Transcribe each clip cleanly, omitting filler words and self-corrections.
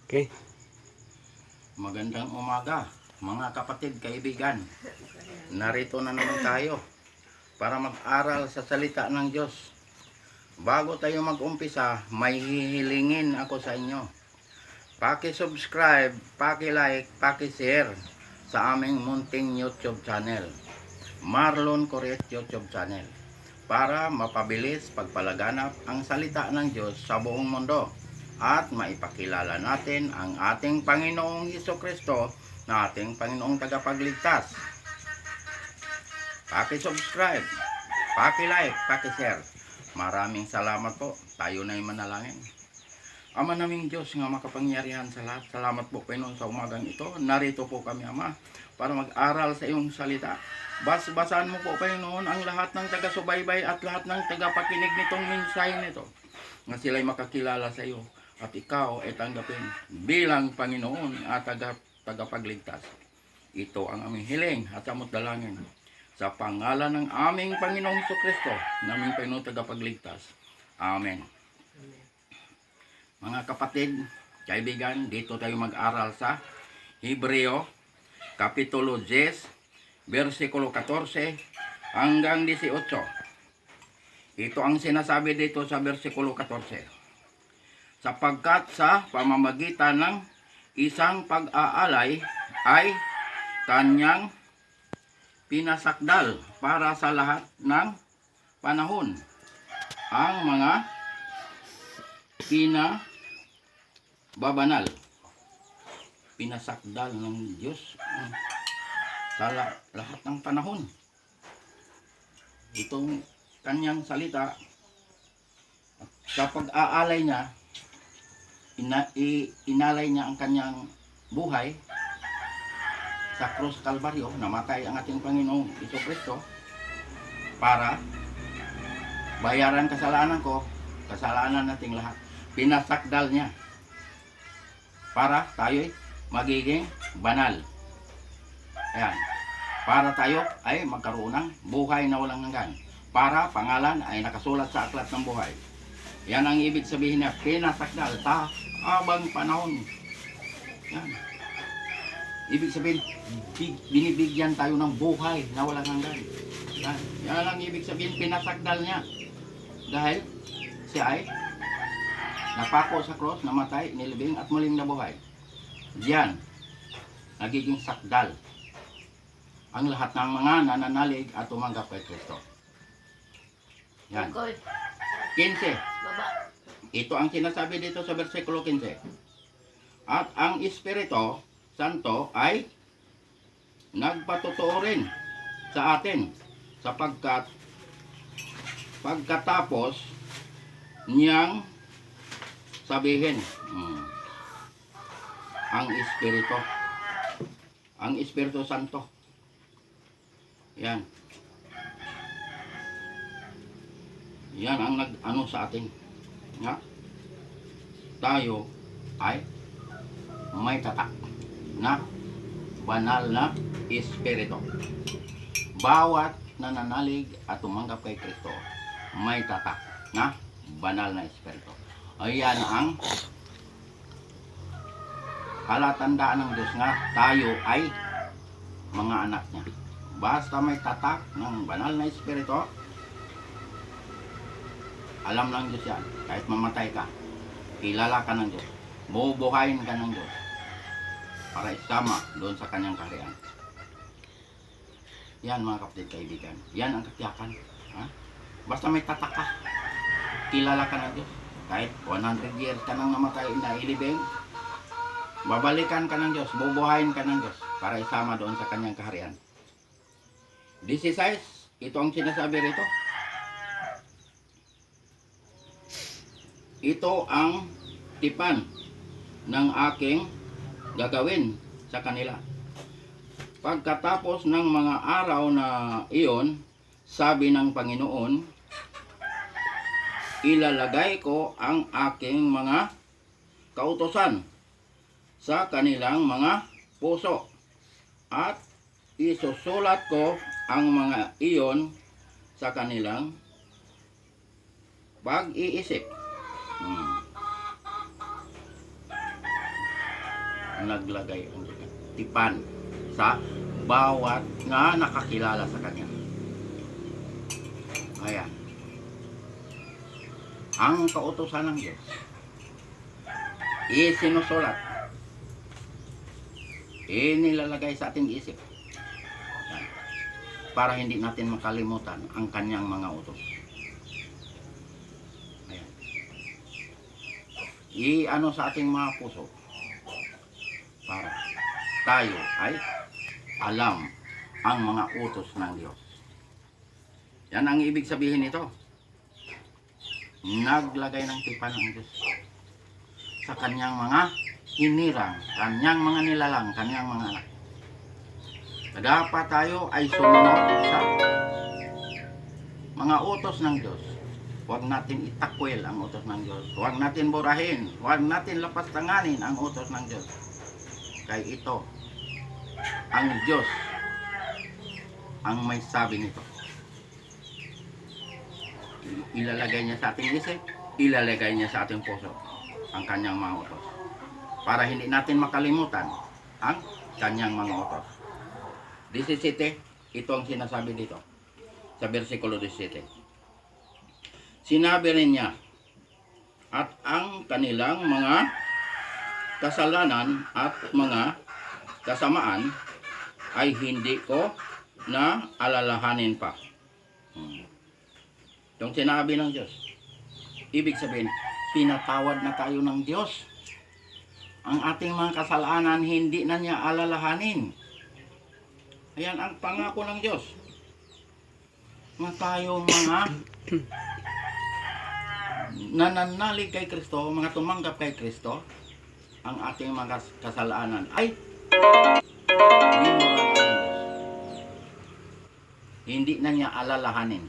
Okay. Magandang umaga, mga kapatid, kaibigan. Narito na naman tayo para mag-aral sa salita ng Diyos. Bago tayo mag-umpisa, may hihilingin ako sa inyo. Paki-subscribe, paki-like, paki-share sa aming munting YouTube channel, Marlon Coret YouTube channel, para mapabilis pagpalaganap ang salita ng Diyos sa buong mundo at maipakilala natin ang ating Panginoong Hesukristo na ating Panginoong Tagapagligtas. Paki-subscribe, paki-like, paki-share. Maraming salamat po. Tayo na'y manalangin. Ama naming Diyos nga makapangyarihan sa lahat, salamat po Panginoon sa umagang ito. Narito po kami, Ama, para mag-aral sa iyong salita. Basbasan mo po Panginoon ang lahat ng taga-subaybay at lahat ng tagapakinig nitong mensahe nito, nga sila'y makakilala sa iyo at ikaw ay tanggapin bilang Panginoon at tagapagligtas. Ito ang aming hiling at amot dalangin sa pangalan ng aming Panginoong Hesukristo, naming Panginoon tagapagligtas. Amen. Mga kapatid, kaibigan, dito tayo mag-aral sa Hebreo, Kapitulo 10, versikulo 14 hanggang 18. Ito ang sinasabi dito sa versikulo 14. Sapagkat sa pamamagitan ng isang pag-aalay ay kanyang pinasakdal para sa lahat ng panahon ang mga pinababanal. Pinasakdal ng Diyos sa lahat ng panahon. Itong kanyang salita, sa pag-aalay niya, inalay niya ang kanyang buhay sa krus Kalbaryo. Namatay ang ating Panginoong Hesukristo para bayaran kasalanan ko, kasalanan nating lahat. Pinasakdal niya para tayo'y magiging banal. Ayan. Para tayo ay magkaroon ng buhay na walang hanggan. Para pangalan ay nakasulat sa aklat ng buhay. Yan ang ibig sabihin niya, pinasakdal abang panahon. Yan. Ibig sabihin, binibigyan tayo ng buhay na walang hanggan. Yan. Yan ang ibig sabihin, pinasakdal niya. Dahil siya ay napako sa cross, namatay, nilibing at muling nabuhay. Diyan, nagiging sakdal ang lahat ng mga nananalig at tumanggap kay Kristo. Yan. 15. Ito ang sinasabi dito sa versikulo 15. At ang Espiritu Santo ay nagpatotoo rin sa atin sapagkat pagkatapos niyang sabihin, ang Espiritu Santo. Yan. Yan ang nag-ano sa atin. Nga? Tayo ay may tatak na banal na Espiritu. Bawat nananalig at tumanggap kay Kristo, may tatak na banal na Espiritu. Ayan ang palatandaan ng Diyos nga tayo ay mga anak niya. Basta may tatak ng banal na Espiritu, alam ng Diyos yan. Kahit mamatay ka, kilala ka ng Diyos, bubuhayin ka ng Diyos para isama doon sa kanyang kaharian. Yan mga kapatid, kaibigan, yan ang katiyakan. Basta may tatak ka, kilala ka ng Diyos. Kahit 100 years ka nang namatay na ilibing, babalikan ka ng Diyos, bubuhayin ka ng Diyos para isama doon sa kanyang kaharian. 16, ito ang sinasabi rito. Ito ang tipan ng aking gagawin sa kanila. Pagkatapos ng mga araw na iyon, sabi ng Panginoon, ilalagay ko ang aking mga kautusan sa kanilang mga puso at isusulat ko ang mga iyon sa kanilang pag-iisip. naglagay ang tipan sa bawat nga nakakilala sa kanya. Ayan. Ang kautusan ng Diyos isinusulat, inilalagay sa ating isip. Yan. Para hindi natin makalimutan ang kanyang mga utos. Ayan. I-ano sa ating mga puso para tayo ay alam ang mga utos ng Diyos. Yan ang ibig sabihin nito. Naglagay ng tipan ng Diyos sa kanyang mga hinirang, kanyang mga nilalang, kanyang mga anak. Dapat tayo ay sumunod sa mga utos ng Diyos. Huwag natin itakwil ang utos ng Diyos. Huwag natin burahin. Huwag natin lapastanganin ang utos ng Diyos. Kaya ito, ang Diyos ang may sabi nito. Ilalagay niya sa ating isip, ilalagay niya sa ating puso ang kanyang mga utos. Para hindi natin makalimutan ang kanyang mga utos. 17, ito ang sinasabi dito sa versikulo 17. Sinabi rin niya, at ang kanilang mga kasalanan at mga kasamaan ay hindi ko na alalahanin pa. Itong sinabi ng Diyos, ibig sabihin, pinatawad na tayo ng Diyos. Ang ating mga kasalanan hindi na niya alalahanin. Ayan ang pangako ng Diyos. Na tayo mga nananalig kay Kristo, mga tumanggap kay Kristo, ang ating mga kasalanan ay binuran ng Diyos. Hindi na niya alalahanin.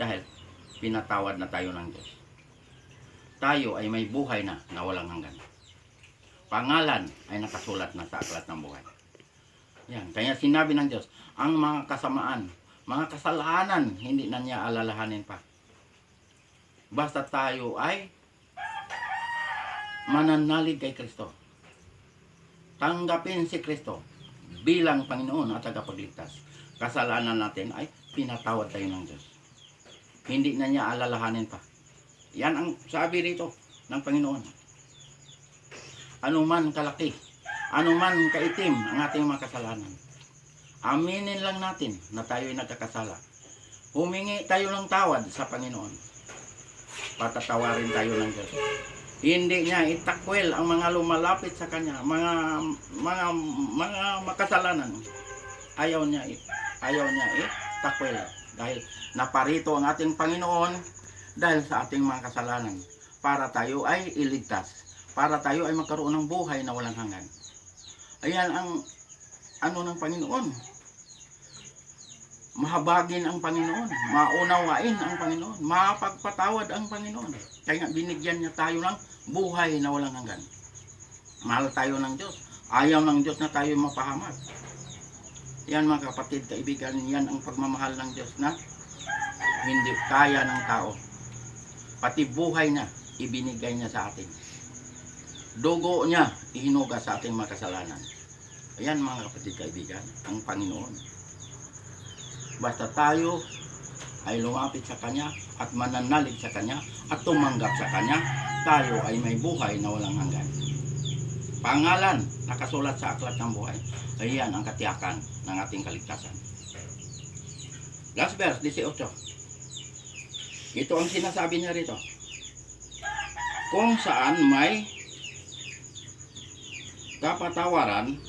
Dahil pinatawad na tayo ng Diyos. Tayo ay may buhay na walang hanggan. Pangalan ay nakasulat na sa aklat ng buhay. Yan. Kaya sinabi ng Diyos, ang mga kasamaan, mga kasalanan, hindi na niya alalahanin pa. Basta tayo ay mananalig kay Kristo. Tanggapin si Kristo bilang Panginoon at tagapagligtas. Kasalanan natin ay pinatawad tayo ng Diyos. Hindi na niya alalahanin pa. Yan ang sabi rito ng Panginoon. Anuman kalaki, anuman kaitim ang ating mga kasalanan, aminin lang natin na tayo ay nagkakasala. Humingi tayo ng tawad sa Panginoon. Patatawarin tayo ng Diyos. Hindi niya itakwil ang mga lumalapit sa Kanya, mga makasalanan. Ayaw niya itakwil. Dahil naparito ang ating Panginoon dahil sa ating mga kasalanan para tayo ay iligtas, para tayo ay magkaroon ng buhay na walang hanggan. Ayan ang ano ng Panginoon. Mahabagin ang Panginoon, maunawain ang Panginoon, mapagpatawad ang Panginoon. Kaya nga binigyan niya tayo ng buhay na walang hanggan. Mahal tayo ng Diyos. Ayaw ng Diyos na tayo mapahamak. Yan mga kapatid, kaibigan, yan ang pagmamahal ng Diyos na hindi kaya ng tao. Pati buhay na ibinigay niya sa atin. Dugo niya ihinuga sa ating mga kasalanan. Ayan mga kapatid, kaibigan, ang Panginoon. Basta tayo ay lumapit sa Kanya at mananalig sa Kanya at tumanggap sa Kanya, tayo ay may buhay na walang hanggan. Pangalan nakasulat sa aklat ng buhay. Ayan ang katiyakan ng ating kaligtasan. Last verse, 18. Ito ang sinasabi niya rito. Kung saan may kapatawaran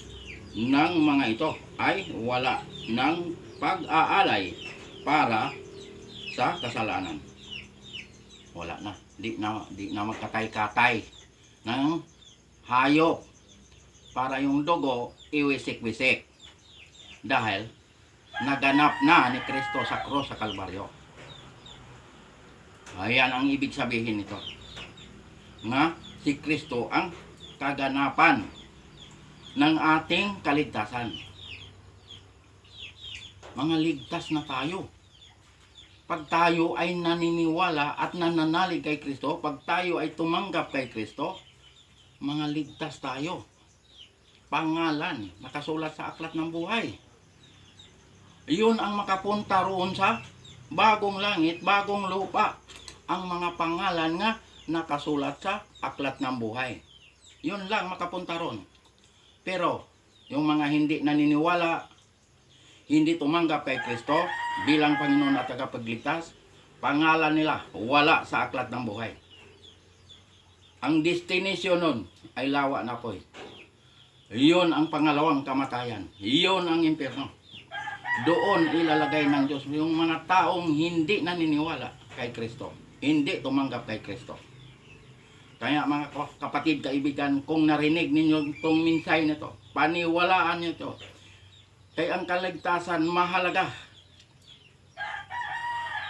ng mga ito ay wala ng pag-aalay para sa kasalanan. Wala na. Di na magkatay-katay ng hayop para yung dugo iwisik-wisik. Dahil naganap na ni Kristo sa krus sa Kalbaryo. Ayan ang ibig sabihin nito. Nga si Kristo ang kaganapan ng ating kaligtasan. Mga ligtas na tayo. Pag tayo ay naniniwala at nananalig kay Kristo, pag tayo ay tumanggap kay Kristo, mga ligtas tayo. Pangalan, nakasulat sa aklat ng buhay. Yun ang makapunta roon sa bagong langit, bagong lupa. Ang mga pangalan nga nakasulat sa aklat ng buhay. Yun lang makapunta roon. Pero, yung mga hindi naniniwala, hindi tumanggap kay Kristo bilang Panginoon at tagapagligtas, pangalan nila wala sa aklat ng buhay. Ang destination nun ay lawa na po. Iyon ang pangalawang kamatayan. Iyon ang impyerno. Doon ilalagay ng Diyos yung mga taong hindi naniniwala kay Kristo. Hindi tumanggap kay Kristo. Kaya mga kapatid, kaibigan, kung narinig ninyo itong minsay nito, paniwalaan nyo ito. Kaya ang kaligtasan mahalaga.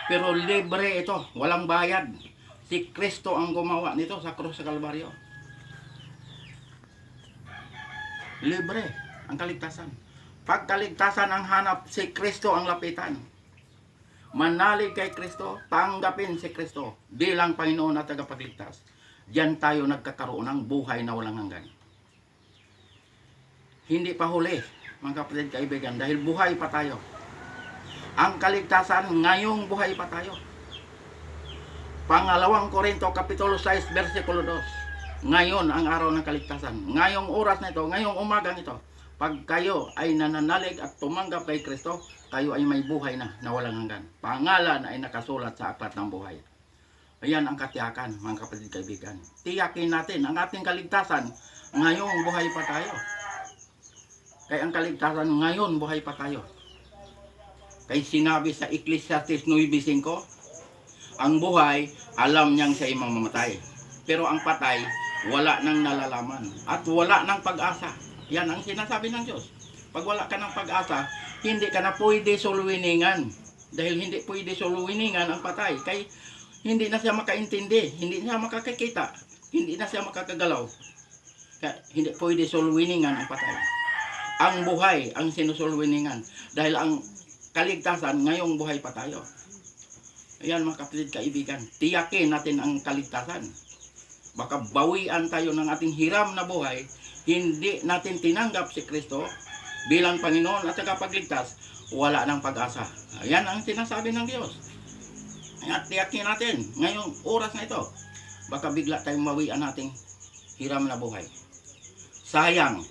Pero libre ito, walang bayad. Si Kristo ang gumawa nito sa krus sa Kalbaryo. Libre ang kaligtasan. Pag kaligtasan ang hanap, si Kristo ang lapitan. Manalig kay Kristo, tanggapin si Kristo bilang Panginoon at tagapagligtas. Diyan tayo nagkakaroon ng buhay na walang hanggan. Hindi pa huli, mga kapatid kaibigan, dahil buhay pa tayo. Ang kaligtasan, ngayong buhay pa tayo. Pangalawang Korinto, Kapitulo 6, versikulo 2. Ngayon ang araw ng kaligtasan. Ngayong oras na ito, ngayong umagang ito, pag kayo ay nananalig at tumanggap kay Kristo, kayo ay may buhay na walang hanggan. Pangalan ay nakasulat sa aklat ng buhay. Ayan ang katiyakan, mga kapatid kaibigan. Tiyakin natin ang ating kaligtasan. Ngayong buhay pa tayo. Kaya ang kaligtasan ngayon buhay pa tayo. Kaya sinabi sa Ecclesiastes 9:5, ang buhay, alam niyang siya ay mamamatay. Pero ang patay, wala nang nalalaman. At wala nang pag-asa. Yan ang sinasabi ng Diyos. Pag wala ka ng pag-asa, hindi ka na pwede suluwiningan. Dahil hindi pwede suluwiningan ang patay. Kaya hindi na siya makaintindi. Hindi na siya makakakita. Hindi na siya makakagalaw. Kaya hindi pwede suluwiningan ang patay. Ang buhay ang sinusulwiningan. Dahil ang kaligtasan, ngayong buhay pa tayo. Ayan mga kapatid kaibigan, tiyakin natin ang kaligtasan. Baka bawian tayo ng ating hiram na buhay, hindi natin tinanggap si Kristo bilang Panginoon at tagapagligtas, wala nang pag-asa. Ayan ang sinasabi ng Diyos. At tiyakin natin, ngayong oras na ito, baka bigla tayong mawian nating hiram na buhay. Sayang,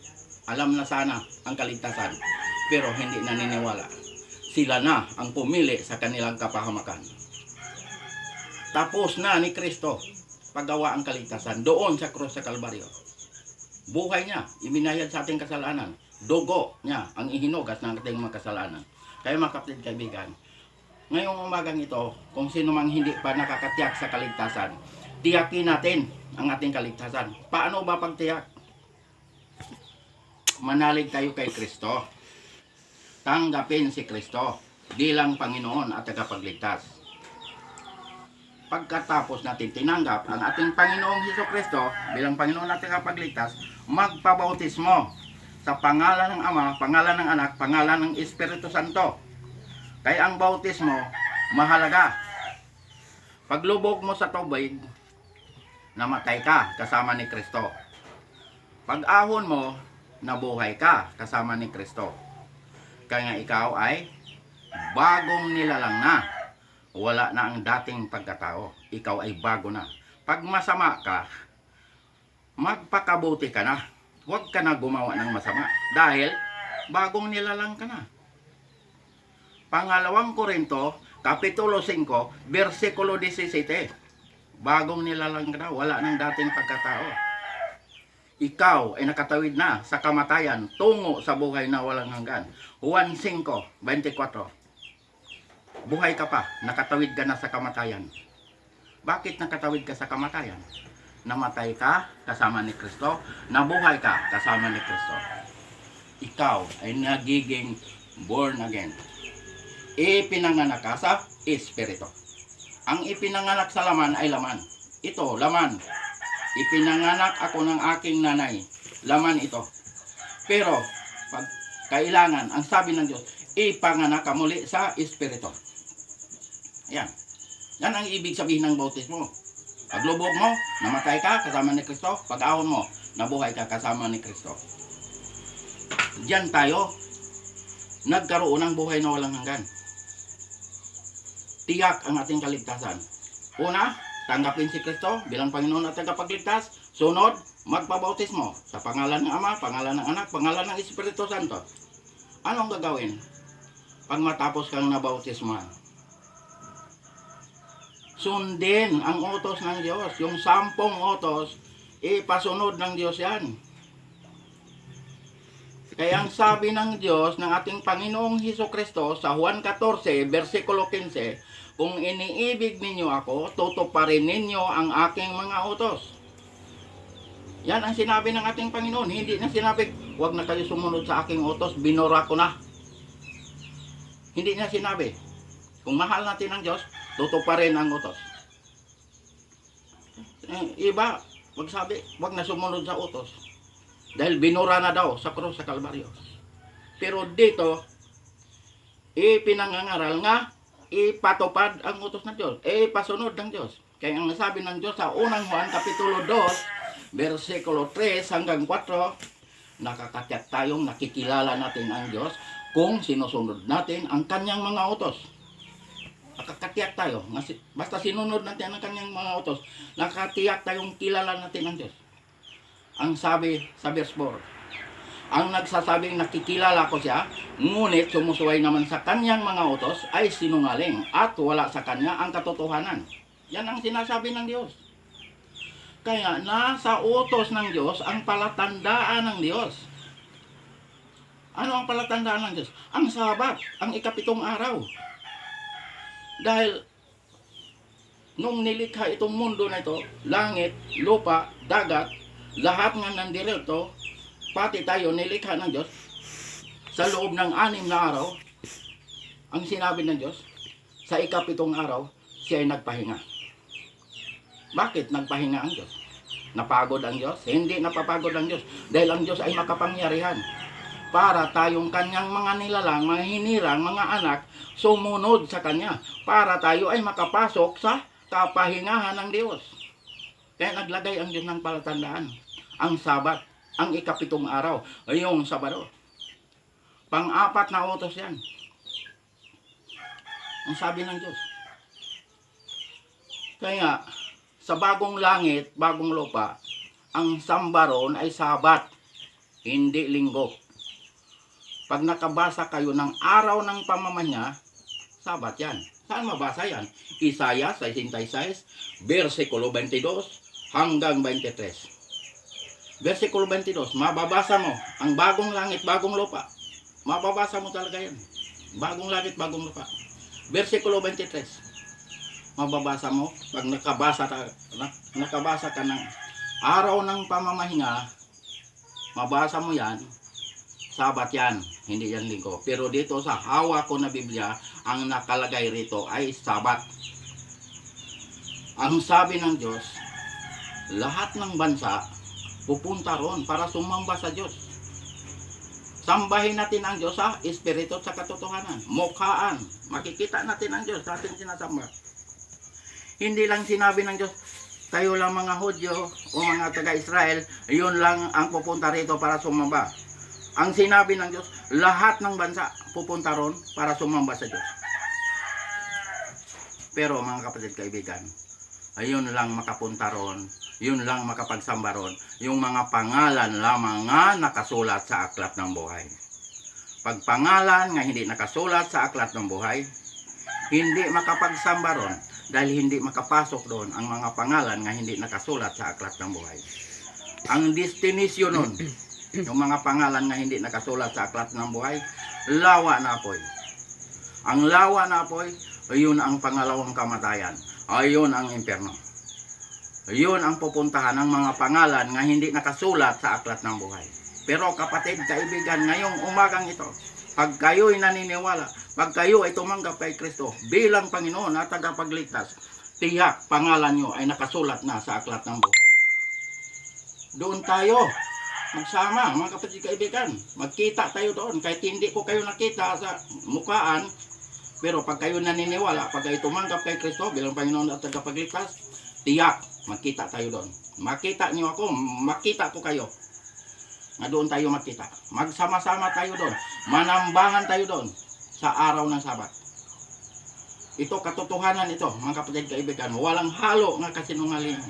alam na sana ang kaligtasan, pero hindi naniniwala. Sila na ang pumili sa kanilang kapahamakan. Tapos na ni Kristo paggawa ang kaligtasan doon sa krus sa Kalbaryo. Buhay niya, iminayad sa ating kasalanan. Dugo niya ang ihinugas ng ating mga kasalanan. Kaya mga kapatid kaibigan, ngayong umagang ito, kung sino mang hindi pa nakakatiyak sa kaligtasan, tiyakin natin ang ating kaligtasan. Paano ba pagtiyak? Manalig tayo kay Kristo. Tanggapin si Kristo bilang Panginoon at tagapagligtas. Pagkatapos natin tinanggap ang ating Panginoong Hesukristo bilang Panginoon at tagapagligtas, magpabautismo sa pangalan ng Ama, pangalan ng Anak, pangalan ng Espiritu Santo. Kaya ang bautismo mahalaga. Paglubog mo sa tubig, namatay ka kasama ni Kristo. Pag-ahon mo, nabuhay ka kasama ni Kristo. Kaya ikaw ay bagong nilalang na. Wala na ang dating pagkatao. Ikaw ay bago na. Pag masama ka, magpakabuti ka na. Huwag ka na gumawa ng masama. Dahil bagong nilalang ka na. Pangalawang Korinto, Kapitulo 5, versikulo 17. Bagong nilalang ka na. Wala nang dating pagkatao. Ikaw ay nakatawid na sa kamatayan tungo sa buhay na walang hanggan. Juan 5:24. Buhay ka pa, nakatawid ka na sa kamatayan. Bakit nakatawid ka sa kamatayan? Namatay ka kasama ni Kristo, nabuhay ka kasama ni Kristo. Ikaw ay nagiging born again. Ipinanganak ka sa Espiritu. Ang ipinanganak sa laman ay laman. Ito, laman. Ipinanganak ako ng aking nanay. Laman ito. Pero, pag kailangan, ang sabi ng Diyos, ipanganak ka muli sa Espiritu. Yan. Yan ang ibig sabihin ng bautismo. Paglubog mo, namatay ka kasama ni Kristo. Pag-ahon mo, nabuhay ka kasama ni Kristo. Diyan tayo nagkaroon ng buhay na walang hanggan. Tiyak ang ating kaligtasan. Una, tanggapin si Kristo bilang Panginoon at tagapagligtas. Sunod, magpabautismo sa pangalan ng Ama, pangalan ng Anak, pangalan ng Espiritu Santo. Anong gagawin pag matapos kang nabautismo? Sundin ang utos ng Diyos. Yung 10 utos, ipasunod ng Diyos yan. Kaya ang sabi ng Diyos ng ating Panginoong Hesukristo sa Juan 14, versikulo 15, kung iniibig ninyo ako, tutuparin ninyo ang aking mga utos. Yan ang sinabi ng ating Panginoon. Hindi na sinabi, huwag na kayo sumunod sa aking utos, binura ko na. Hindi na sinabi. Kung mahal natin ang Diyos, tutuparin ang utos. Iba, wag sabi, wag na sumunod sa utos. Dahil binura na daw sa krus sa Kalbaryo. Pero dito, ipinangangaral nga, ipatupad ang utos ng Diyos. Ipasunod ng Diyos. Kaya ang sabi ng Diyos sa unang Juan, kapitulo 2, versikulo 3 hanggang 4, nakakatiyak tayong nakikilala natin ang Diyos kung sinusunod natin ang kanyang mga utos. Nakakatiyak tayo. Basta sinunod natin ang kanyang mga utos, nakakatiyak tayong kilala natin ang Diyos. Ang sabi sa verse 4, ang nagsasabing nakikilala ko siya, ngunit sumusuway naman sa kanyang mga utos ay sinungaling at wala sa kanya ang katotohanan. Yan ang sinasabi ng Diyos. Kaya nasa utos ng Diyos ang palatandaan ng Diyos. Ano ang palatandaan ng Diyos? Ang Sabat, ang ikapitong araw. Dahil nung nilikha itong mundo na ito, langit, lupa, dagat, lahat nga nandirito, pati tayo nilikha ng Diyos, sa loob ng 6 na araw, ang sinabi ng Diyos, sa ikapitong araw, siya ay nagpahinga. Bakit nagpahinga ang Diyos? Napagod ang Diyos? Hindi napapagod ang Diyos. Dahil ang Diyos ay makapangyarihan. Para tayong kanyang mga nilalang, mga hinirang, mga anak, sumunod sa kanya. Para tayo ay makapasok sa kapahingahan ng Diyos. Kaya naglagay ang Diyos ng palatandaan. Ang Sabat, ang ikapitong araw, yung Sabado. Pang-4 na utos yan. Ang sabi ng Diyos. Kaya, sa bagong langit, bagong lupa, ang sambaron ay Sabat, hindi linggo. Pag nakabasa kayo ng araw ng pamamanya, Sabat yan. Saan mabasa yan? Isaiah 66, versikulo 22 hanggang 23. Versikulo 22, mababasa mo ang bagong langit, bagong lupa. Mababasa mo talaga yan. Bagong langit, bagong lupa. Versikulo 23. Mababasa mo pag nakabasa ka ng araw ng pamamahinga, mabasa mo yan, Sabat yan, hindi yan linggo. Pero dito sa hawak ko na Biblia, ang nakalagay rito ay Sabat. Ang sabi ng Diyos, lahat ng bansa pupunta ron para sumamba sa Diyos. Sambahin natin ang Diyos sa espiritu at sa katotohanan. Mukhaan, makikita natin ang Diyos sa ating sinasamba. Hindi lang sinabi ng Diyos, kayo lang mga Hudyo o mga taga-Israel, yun lang ang pupunta rito para sumamba. Ang sinabi ng Diyos, lahat ng bansa pupunta ron para sumamba sa Diyos. Pero mga kapatid kaibigan, ayun lang makapunta ron, yun lang makapagsamba ron, yung mga pangalan lamang nga nakasulat sa aklat ng buhay. Pag pangalan nga hindi nakasulat sa aklat ng buhay, hindi makapagsamba ron. Dahil hindi makapasok doon ang mga pangalan nga hindi nakasulat sa aklat ng buhay. Ang destination nun, yung mga pangalan nga hindi nakasulat sa aklat ng buhay, lawa na apoy. Ang lawa na apoy, ayun ang pangalawang kamatayan. Ayun ang impyerno. Ayun ang pupuntahan ng mga pangalan nga hindi nakasulat sa aklat ng buhay. Pero kapatid, kaibigan, ngayong umagang ito, pag kayo'y naniniwala, pag kayo ay tumanggap kay Kristo bilang Panginoon at tagapagligtas, tiyak pangalan nyo ay nakasulat na sa aklat ng buhay. Doon tayo magsama, mga kapatid kaibigan. Magkita tayo doon. Kahit hindi ko kayo nakita sa mukhaan, pero pag kayo naniniwala, pag kayo tumanggap kay Kristo bilang Panginoon at tagapagligtas, tiyak magkita tayo doon. Makita niyo ako, makita ko kayo. Na doon tayo makita. Magsama-sama tayo doon. Manambahan tayo doon sa araw ng Sabat. Ito katotohanan ito, mga kapatid kaibigan. Walang halo nga kasinungalingan.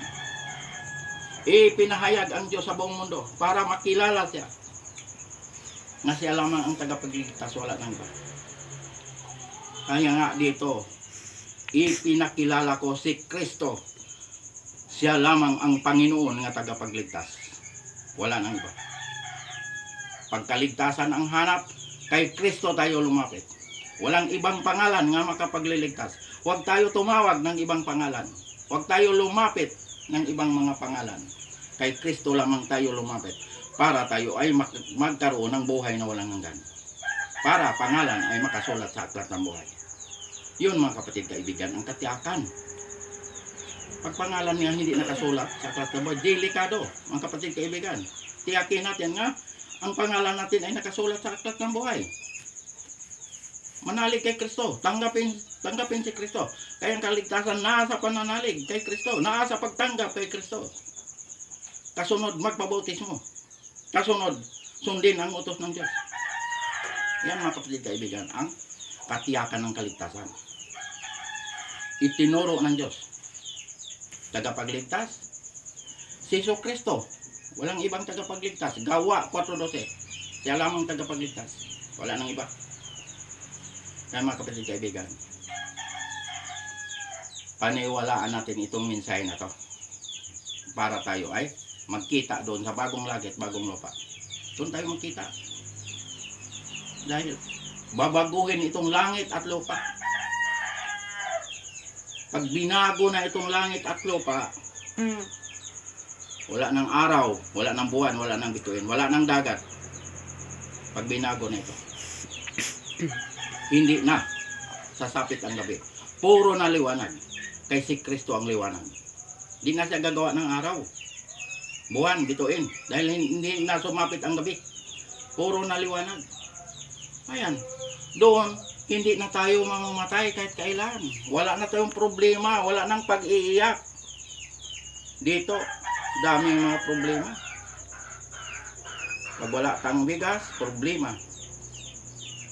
Ipinahayag ang Diyos sa buong mundo para makilala siya. Na siya lamang ang tagapagligtas, wala nang iba. Kaya nga dito, ipinakilala ko si Kristo. Siya lamang ang Panginoon nga tagapagligtas. Wala nang iba. Pagkaligtasan ang hanap, kay Kristo tayo lumapit. Walang ibang pangalan nga makapagliligtas. Huwag tayo tumawag ng ibang pangalan. Huwag tayo lumapit ng ibang mga pangalan. Kay Kristo lamang tayo lumapit. Para tayo ay magkaroon ng buhay na walang hanggan. Para pangalan ay makasulat sa aklat ng buhay. Yun mga kapatid kaibigan, ang katiyakan. Pag pangalan niya hindi nakasulat sa aklat ng buhay, delikado mga kapatid kaibigan. Tiyakin natin nga, ang pangalan natin ay nakasulat sa aklat ng buhay. Manalig kay Kristo, tanggapin si Kristo. Kaya ang kaligtasan nasa pananalig kay Kristo, nasa pagtanggap kay Kristo. Kasunod magpabautismo. Kasunod sundin ang utos ng Diyos. Yan mga kapatid kaibigan, ang katiyakan ng kaligtasan. Itinuro ng Diyos. Tagapagligtas, si Kristo. Walang ibang tagapagligtas. Gawa 4:12. Siya lamang tagapagligtas. Wala nang iba. Kaya mga kapatid kaibigan, paniwalaan natin itong mensahe na to para tayo ay magkita doon sa bagong langit, bagong lupa. Doon tayo magkita. Dahil babaguhin itong langit at lupa. Pag binago na itong langit at lupa, wala ng araw, wala ng buwan, wala ng bituin, wala ng dagat. Pag binago na ito, hindi na sasapit ang gabi. Puro na liwanag. Kay si Kristo ang liwanag. Hindi na siya gagawa ng araw, buwan, bituin. Dahil hindi na sumapit ang gabi. Puro na liwanag. Ayan. Doon, hindi na tayo mamamatay kahit kailan. Wala na tayong problema. Wala nang pag-iiyak. Dito, daming mga problema. Pag wala tang bigas, problema.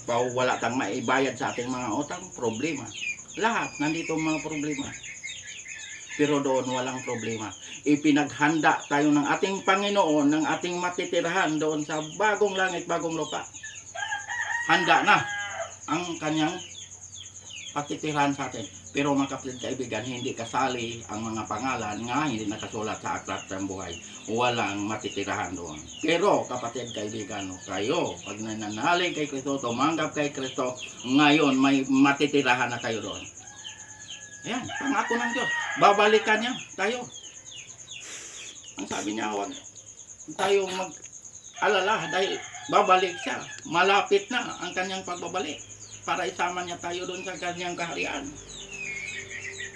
Pag wala tang maibayad sa ating mga utang, problema. Lahat, nandito ang mga problema. Pero doon, walang problema. Ipinaghanda tayo ng ating Panginoon, ng ating matitirahan doon sa bagong langit, bagong lupa. Handa na ang kanyang patitirahan sa atin. Pero mga kapatid kaibigan, hindi kasali ang mga pangalan nga hindi nakasulat sa aklat ng buhay. Walang matitirahan doon. Pero kapatid kaibigan, kayo, pag nananalig kay Kristo, tumanggap kay Kristo, ngayon may matitirahan na tayo doon. Ayan, pangako ng Diyos. Babalikan niya tayo. Ang sabi niya, huwag tayong mag-alala dahil babalik siya. Malapit na ang kanyang pagbabalik para isama niya tayo doon sa kanyang kaharian.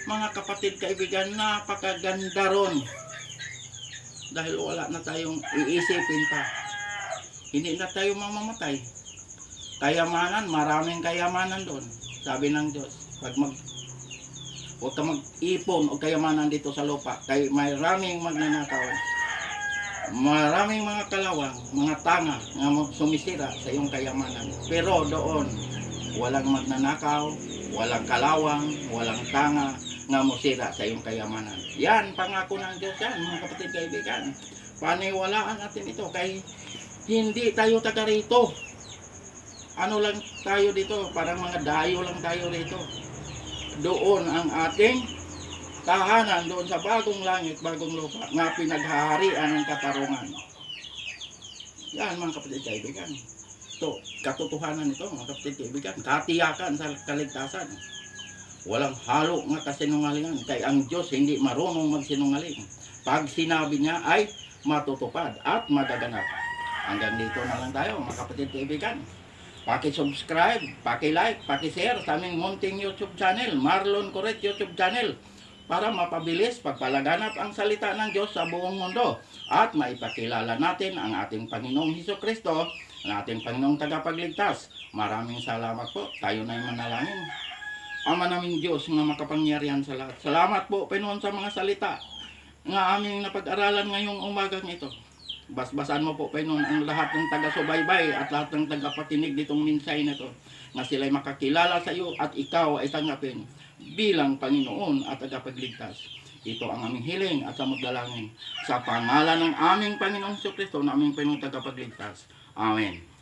Mga kapatid kaibigan, napakaganda ron. Dahil wala na tayong iisipin pa. Hindi na tayo mamamatay. Kayamanan, maraming kayamanan doon. Sabi ng Diyos, huwag ka mag-ipon o kayamanan dito sa lupa. Kaya maraming magnanakaw. Maraming mga kalawang, mga tanga na sumisira sa iyong kayamanan. Pero doon, walang magnanakaw, walang kalawang, walang tanga nga musira sa iyong kayamanan. Yan, pangako ng Diyos yan, mga kapatid kaibigan. Paniwalaan natin ito kay hindi tayo taga rito. Ano lang tayo dito, parang mga dayo lang tayo rito. Doon ang ating tahanan, doon sa bagong langit, bagong lupa, nga pinaghaharian ng katarungan. Yan mga kapatid kaibigan. Ito, katotohanan ito mga kapatid kaibigan. Katiyakan sa kaligtasan. Walang halo nga kasinungalingan. Kaya ang Diyos hindi marunong magsinungaling. Pag sinabi niya ay matutupad at magaganap. Hanggang dito na lang tayo mga kapatid kaibigan. Paki-subscribe, paki-like, paki-share sa aming munting YouTube channel, Marlon Coret YouTube channel, para mapabilis pagpalaganap ang salita ng Diyos sa buong mundo at maipakilala natin ang ating Panginoong Hesukristo, ang ating Panginoong tagapagligtas. Maraming salamat po. Tayo na yung manalangin. Ama naming Diyos nga makapangyarihan sa lahat. Salamat po, Panginoon, sa mga salita nga aming napag-aralan ngayong umagang ito. Basbasan mo po Panginoon ang lahat ng taga-subaybay at lahat ng taga-pakinig ditong minsay na to, na sila'y makakilala sa iyo at ikaw ay tanggapin bilang Panginoon at tagapagligtas. Ito ang aming hiling at samot dalangin sa pangalan ng aming Panginoong Jesucristo na aming Panginoong tagapagligtas. Amen.